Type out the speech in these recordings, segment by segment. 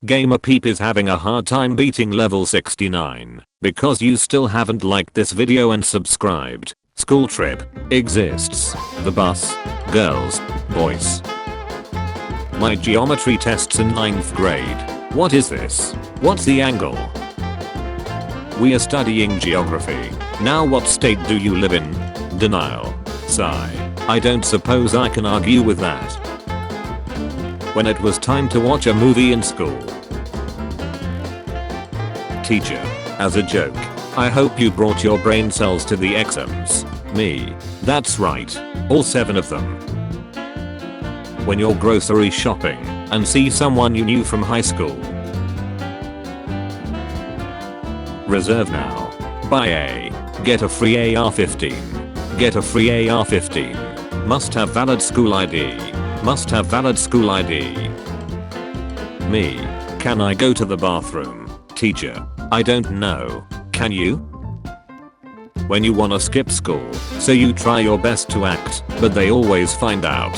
Gamer Peep is having a hard time beating level 69 because you still haven't liked this video and subscribed. School trip exists. The bus, girls, boys. My geometry tests in 9th grade. What is this? What's the angle? We are studying geography. Now what state do you live in? Denial. Sigh. I don't suppose I can argue with that. When it was time to watch a movie in school. Teacher. As a joke. I hope you brought your brain cells to the exams. Me. That's right. All 7 of them. When you're grocery shopping and see someone you knew from high school. Reserve now. Buy A. Get a free AR-15. Get a free AR-15. Must have valid school ID. Must have valid school ID. Me. Can I go to the bathroom? Teacher. I don't know. Can you? When you wanna skip school, so you try your best to act, but they always find out.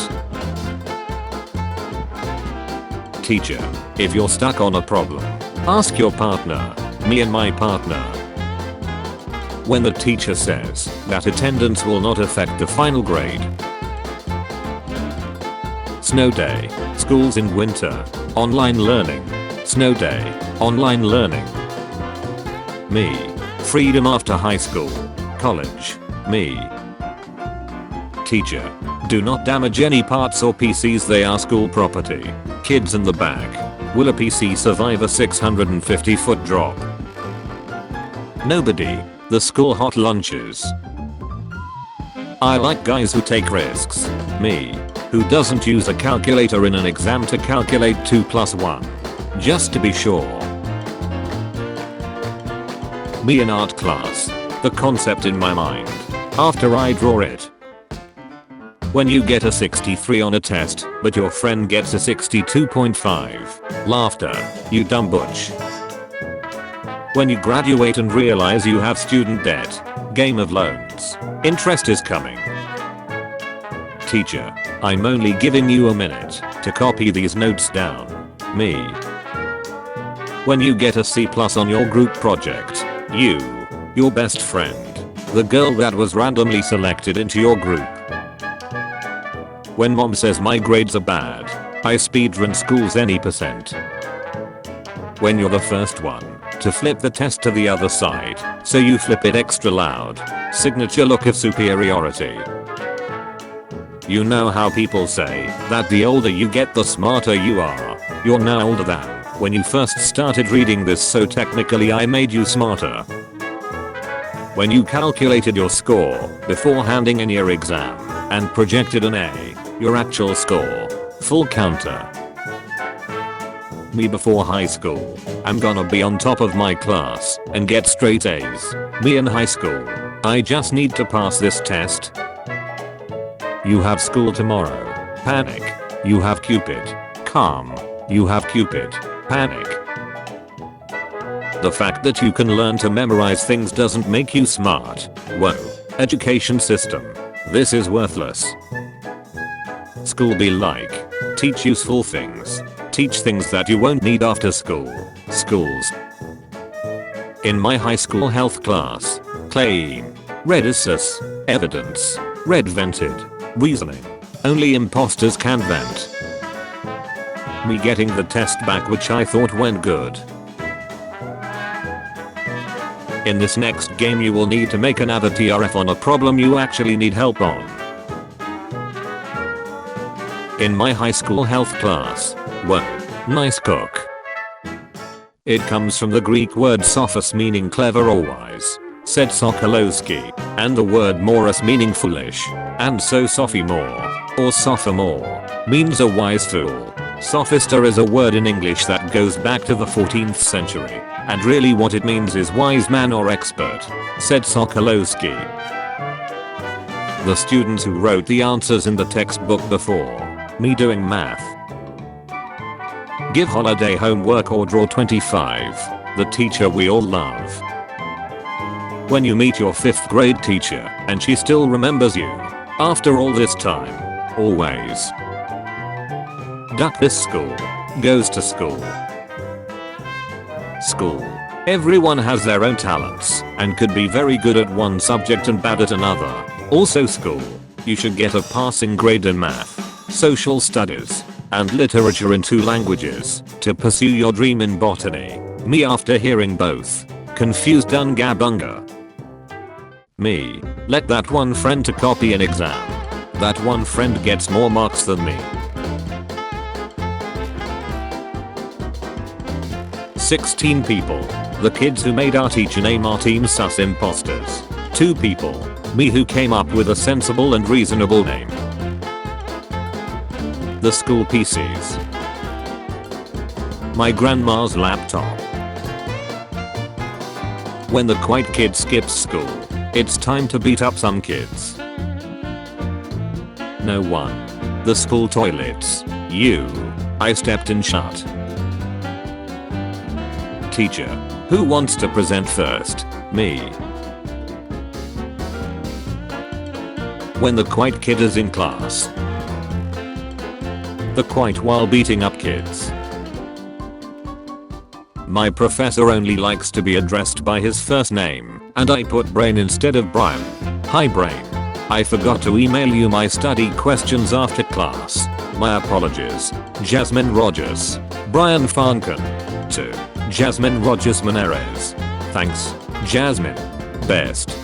Teacher. If you're stuck on a problem, ask your partner. Me and my partner. When the teacher says that attendance will not affect the final grade. Snow day. Schools in winter. Online learning. Snow day. Online learning. Me. Freedom after high school. College. Me. Teacher. Do not damage any parts or PCs, they are school property. Kids in the back. Will a PC survive a 650-foot drop? Nobody. The school hot lunches. I like guys who take risks. Me. Who doesn't use a calculator in an exam to calculate 2 plus 1. Just to be sure. Me in art class. The concept in my mind. After I draw it. When you get a 63 on a test, but your friend gets a 62.5. Laughter. You dumb butch. When you graduate and realize you have student debt. Game of loans. Interest is coming. Teacher. I'm only giving you a minute to copy these notes down. Me. When you get a C+ on your group project. You. Your best friend. The girl that was randomly selected into your group. When mom says my grades are bad, I speedrun schools any percent. When you're the first one to flip the test to the other side, so you flip it extra loud. Signature look of superiority. You know how people say that the older you get the smarter you are. You're now older than when you first started reading this, so technically I made you smarter. When you calculated your score before handing in your exam and projected an A, your actual score, full counter. Me before high school. I'm gonna be on top of my class and get straight A's. Me in high school. I just need to pass this test. You have school tomorrow. Panic. You have Cupid. Calm. You have Cupid. Panic. The fact that you can learn to memorize things doesn't make you smart. Whoa. Education system. This is worthless. School be like. Teach useful things. Teach things that you won't need after school. Schools. In my high school health class. Claim. Red is sus. Evidence. Red vented. Reasoning. Only imposters can vent. Me getting the test back, which I thought went good. In this next game you will need to make another TRF on a problem you actually need help on. In my high school health class. Whoa. Nice cook. It comes from the Greek word sophos meaning clever or wise. Said Sokolowski. And the word morus meaning foolish. And so sophomore. Or sophomore. Means a wise fool. Sophister is a word in English that goes back to the 14th century. And really what it means is wise man or expert. Said Sokolowski. The students who wrote the answers in the textbook before me doing math. Give holiday homework or draw 25. The teacher we all love. When you meet your 5th grade teacher and she still remembers you after all this time. Always. Duck this school. Goes to school. School. Everyone has their own talents and could be very good at one subject and bad at another. Also school. You should get a passing grade in math, social studies, and literature in 2 languages to pursue your dream in botany. Me after hearing both. Confused unga bunga. Me. Let that one friend to copy an exam. That one friend gets more marks than me. 16 people. The kids who made our teacher name our team sus imposters. 2 people. Me who came up with a sensible and reasonable name. The school PCs. My grandma's laptop. When the quiet kid skips school, it's time to beat up some kids. No one. The school toilets. You. I stepped in shut. Teacher. Who wants to present first? Me. When the quiet kid is in class. The quiet while beating up kids. My professor only likes to be addressed by his first name, and I put Brain instead of Brian. Hi Brain. I forgot to email you my study questions after class. My apologies. Jasmine Rogers. Brian Farnken. To Jasmine Rogers Maneres. Thanks, Jasmine. Best.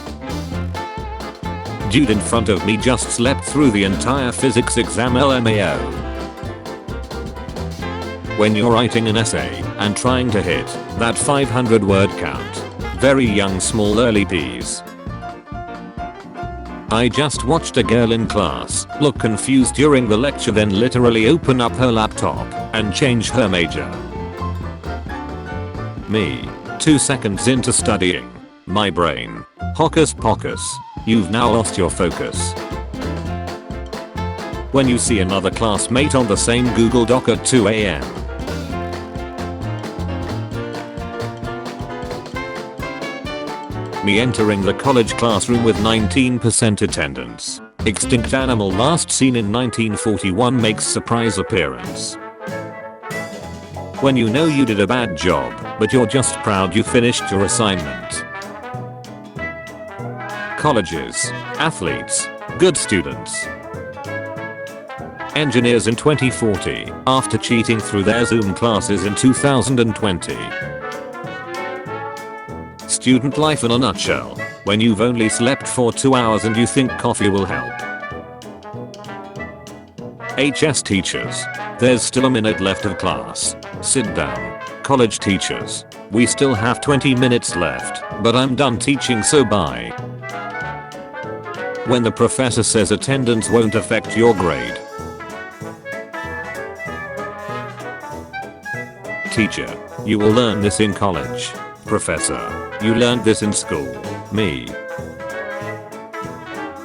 Dude in front of me just slept through the entire physics exam LMAO. When you're writing an essay and trying to hit that 500 word count. Very young small early peas. I just watched a girl in class look confused during the lecture, then literally open up her laptop and change her major. Me. 2 seconds into studying. My brain. Hocus pocus. You've now lost your focus. When you see another classmate on the same Google Doc at 2 AM. Me entering the college classroom with 19% attendance. Extinct animal last seen in 1941 makes surprise appearance. When you know you did a bad job, but you're just proud you finished your assignment. Colleges. Athletes. Good students. Engineers in 2040 after cheating through their Zoom classes in 2020. Student life in a nutshell. When you've only slept for 2 hours and you think coffee will help. HS teachers. There's still a minute left of class. Sit down. College teachers. We still have 20 minutes left, but I'm done teaching, so bye. When the professor says attendance won't affect your grade. Teacher. You will learn this in college. Professor. You learned this in school. Me.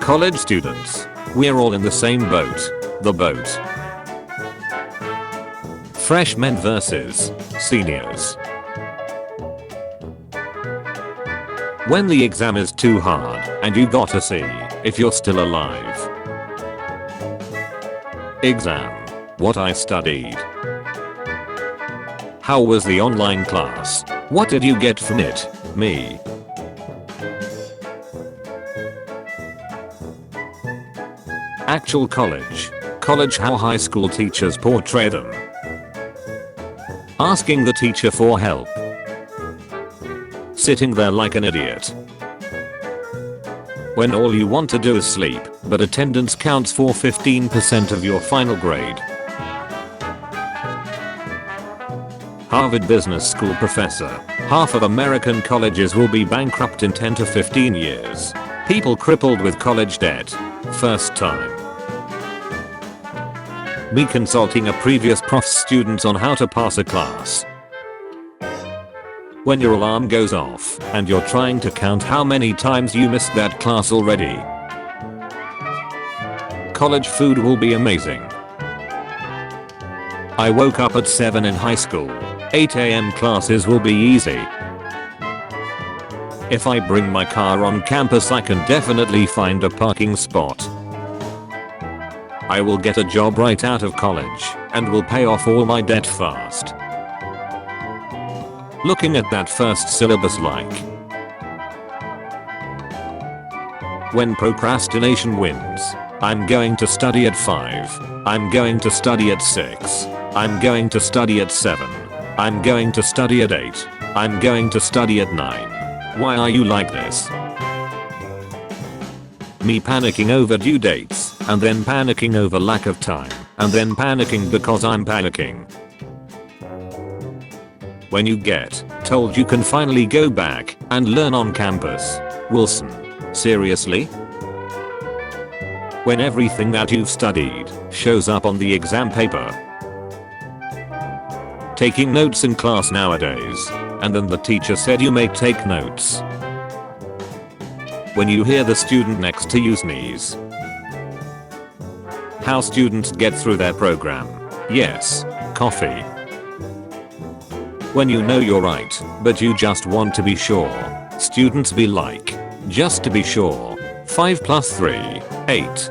College students. We're all in the same boat. The boat. Freshmen versus seniors. When the exam is too hard and you gotta see if you're still alive. Exam. What I studied. How was the online class? What did you get from it? Me. Actual college. College, how high school teachers portray them. Asking the teacher for help. Sitting there like an idiot. When all you want to do is sleep, but attendance counts for 15% of your final grade. Harvard Business School professor. Half of American colleges will be bankrupt in 10 to 15 years. People crippled with college debt. First time. Me consulting a previous prof's students on how to pass a class. When your alarm goes off and you're trying to count how many times you missed that class already. College food will be amazing. I woke up at 7 in high school. 8 AM classes will be easy. If I bring my car on campus, I can definitely find a parking spot. I will get a job right out of college and will pay off all my debt fast. looking at that first syllabus like. When procrastination wins, I'm going to study at 5. I'm going to study at 6. I'm going to study at 7. I'm going to study at 8. I'm going to study at 9. Why are you like this? Me panicking over due dates, and then panicking over lack of time, and then panicking because I'm panicking. When you get told you can finally go back and learn on campus. Wilson. Seriously? When everything that you've studied shows up on the exam paper. Taking notes in class nowadays, and then the teacher said you may take notes. When you hear the student next to you sneeze. How students get through their program. Yes, coffee. When you know you're right, but you just want to be sure. Students be like, just to be sure. 5 plus 3, 8.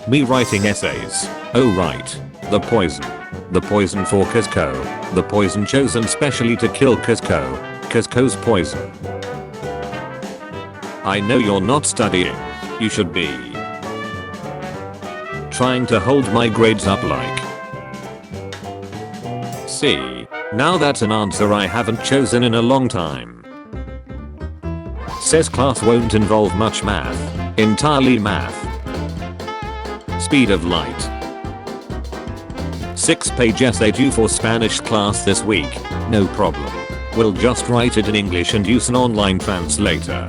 Me writing essays. Oh right. The poison. The poison for Cusco. The poison chosen specially to kill Cusco. Cusco's poison. I know you're not studying. You should be. Trying to hold my grades up like. See, now that's an answer I haven't chosen in a long time. Says class won't involve much math. Entirely math. Speed of light. 6-page essay due for Spanish class this week. No problem. We'll just write it in English and use an online translator.